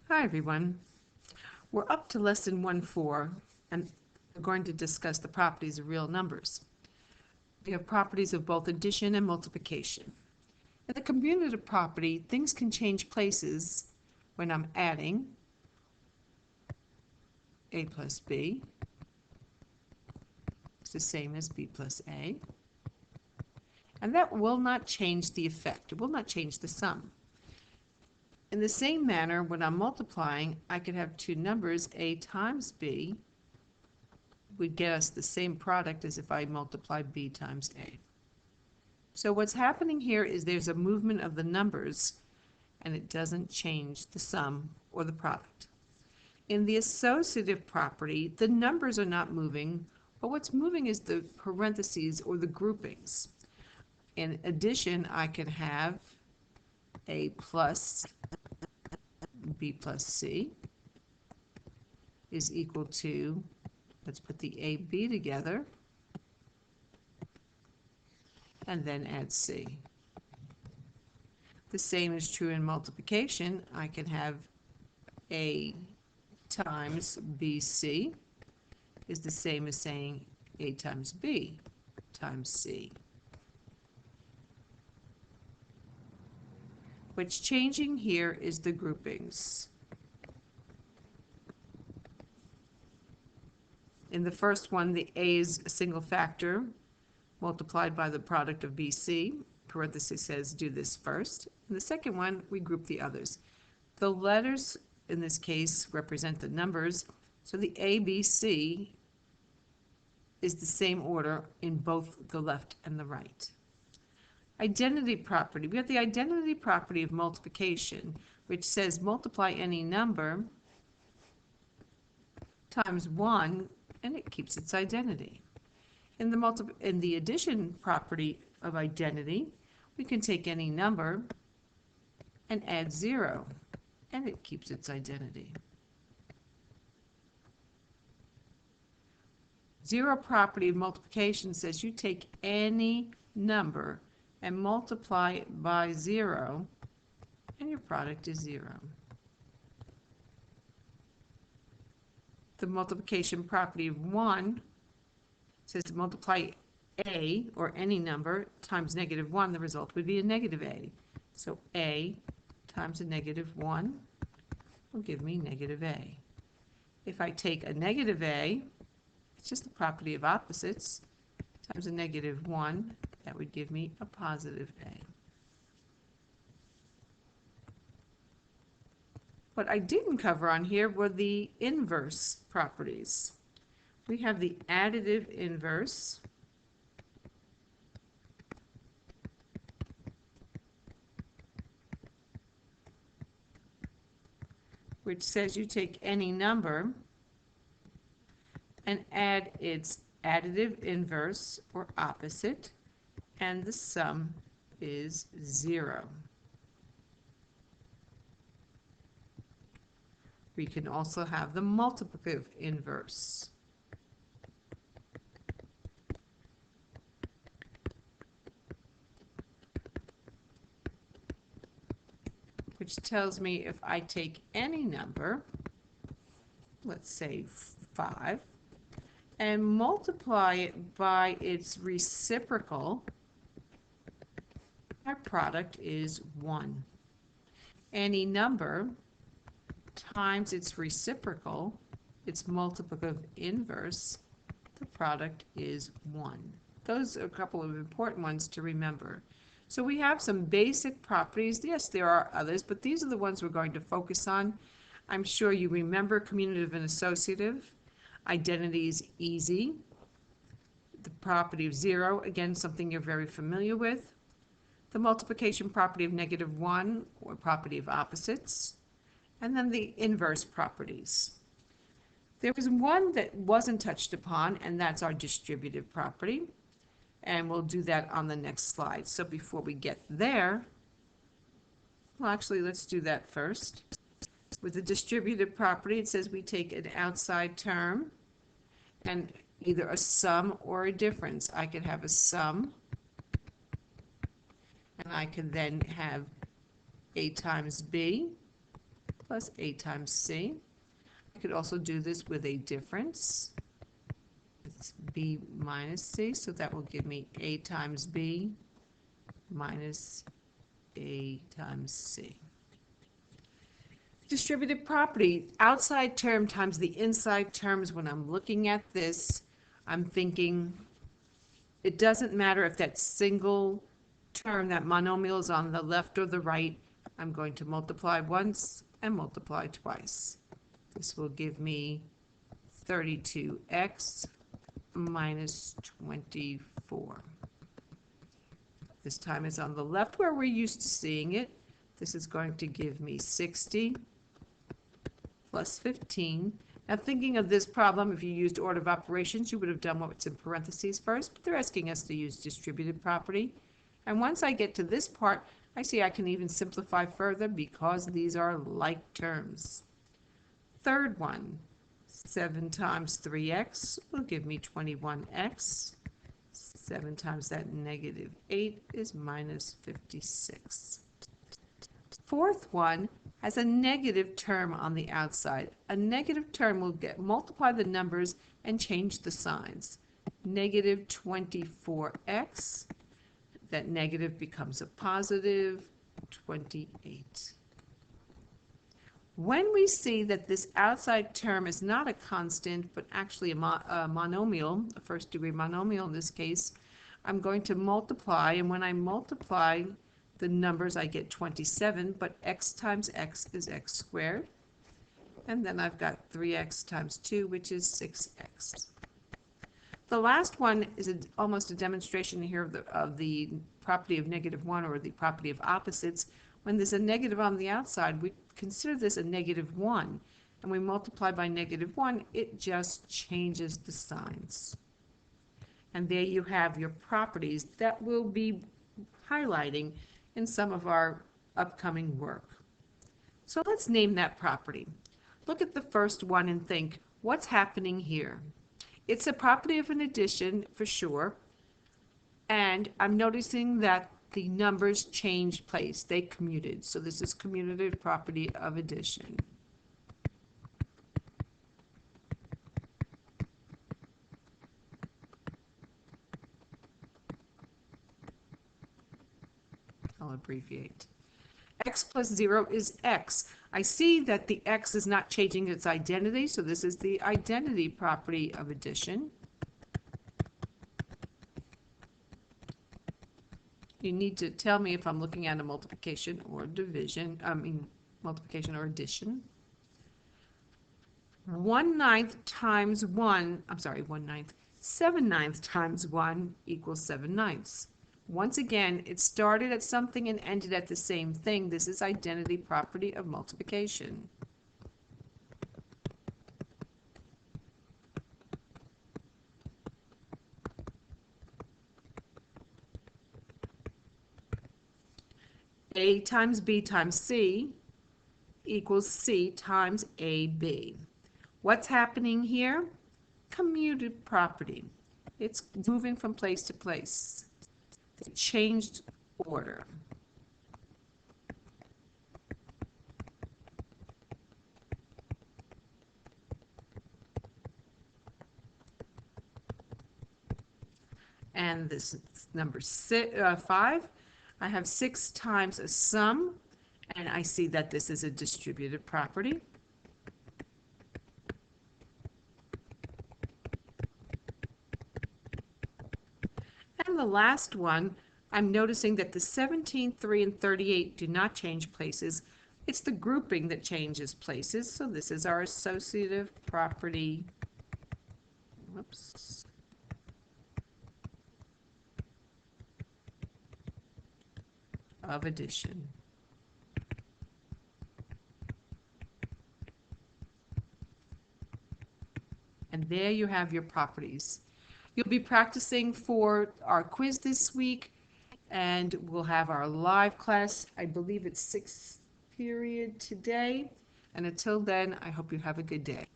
Hi everyone. We're up to lesson 1.4 and we're going to discuss the properties of real numbers. We have properties of both addition and multiplication. In the commutative property, things can change places when I'm adding a plus b. It's the same as b plus a. And that will not change the effect. It will not change the sum. In the same manner, when I'm multiplying, I could have two numbers, a times b, would get us the same product as if I multiply b times a. So what's happening here is there's a movement of the numbers, and it doesn't change the sum or the product. In the associative property, the numbers are not moving, but what's moving is the parentheses or the groupings. In addition, I can have a plus b plus c is equal to, let's put the a, b together, and then add c. The same is true in multiplication. I can have a times bc is the same as saying a times b times c. What's changing here is the groupings. In the first one, the a is a single factor multiplied by the product of bc. Parenthesis says do this first. In the second one, we group the others. The letters in this case represent the numbers, so the a, b, c is the same order in both the left and the right. Identity property. We have the identity property of multiplication, which says multiply any number times 1, and it keeps its identity. In the addition property of identity, we can take any number and add 0, and it keeps its identity. Zero property of multiplication says you take any number and multiply it by 0, and your product is 0. The multiplication property of 1 says to multiply a, or any number, times -1, the result would be a negative a. So a times a -1 will give me negative a. If I take a negative a, it's just the property of opposites, times a -1, that would give me a positive a. What I didn't cover on here were the inverse properties. We have the additive inverse, which says you take any number and add its additive inverse or opposite, and the sum is 0. We can also have the multiplicative inverse, which tells me if I take any number, let's say 5, and multiply it by its reciprocal, our product is 1. Any number times its reciprocal, its multiplicative inverse, the product is 1. Those are a couple of important ones to remember. So we have some basic properties. Yes, there are others, but these are the ones we're going to focus on. I'm sure you remember commutative and associative. Identity is easy. The property of 0, again, something you're very familiar with. The multiplication property of -1, or property of opposites. And then the inverse properties. There was one that wasn't touched upon, and that's our distributive property. And we'll do that on the next slide. So before we get there, well, actually, let's do that first. With the distributive property, it says we take an outside term and either a sum or a difference. I could have a sum, and I could then have a times b plus A times C. I could also do this with a difference. It's B minus C, so that will give me A times B minus A times C. Distributed property, outside term times the inside terms. When I'm looking at this, I'm thinking it doesn't matter if that single term, that monomial, is on the left or the right. I'm going to multiply once and multiply twice. This will give me 32x minus 24. This time is on the left where we're used to seeing it. This is going to give me 60 plus 15. Now, thinking of this problem, if you used order of operations, you would have done what's in parentheses first, but they're asking us to use distributed property. And once I get to this part, I see I can even simplify further because these are like terms. Third one, 7 times 3x will give me 21x. 7 times that negative 8 is minus 56. Fourth one has a negative term on the outside. A negative term will multiply the numbers and change the signs. Negative 24x, that negative becomes a positive 28. When we see that this outside term is not a constant, but actually a monomial, a first degree monomial in this case, I'm going to multiply, and when I multiply the numbers, I get 27, but x times x is x squared. And then I've got 3x times 2, which is 6x. The last one is almost a demonstration here of the property of -1, or the property of opposites. When there's a negative on the outside, we consider this a -1. And we multiply by -1, it just changes the signs. And there you have your properties that we'll be highlighting in some of our upcoming work. So let's name that property. Look at the first one and think, what's happening here? It's a property of an addition for sure, and I'm noticing that the numbers changed place. They commuted, so this is commutative property of addition. I'll abbreviate. X plus 0 is x. I see that the x is not changing its identity, so this is the identity property of addition. You need to tell me if I'm looking at a multiplication or division, multiplication or addition. 1/9 times 1, 7/9 times 1 equals 7/9. Once again, it started at something and ended at the same thing. This is identity property of multiplication. A times B times C equals C times AB. What's happening here? Commuted property. It's moving from place to place. It changed order. And this is number 5. I have 6 times a sum, and I see that this is a distributed property. And the last one, I'm noticing that the 17, 3, and 38 do not change places. It's the grouping that changes places, so this is our associative property. Whoops. Of addition. And there you have your properties. You'll be practicing for our quiz this week, and we'll have our live class. I believe it's 6th period today. And until then, I hope you have a good day.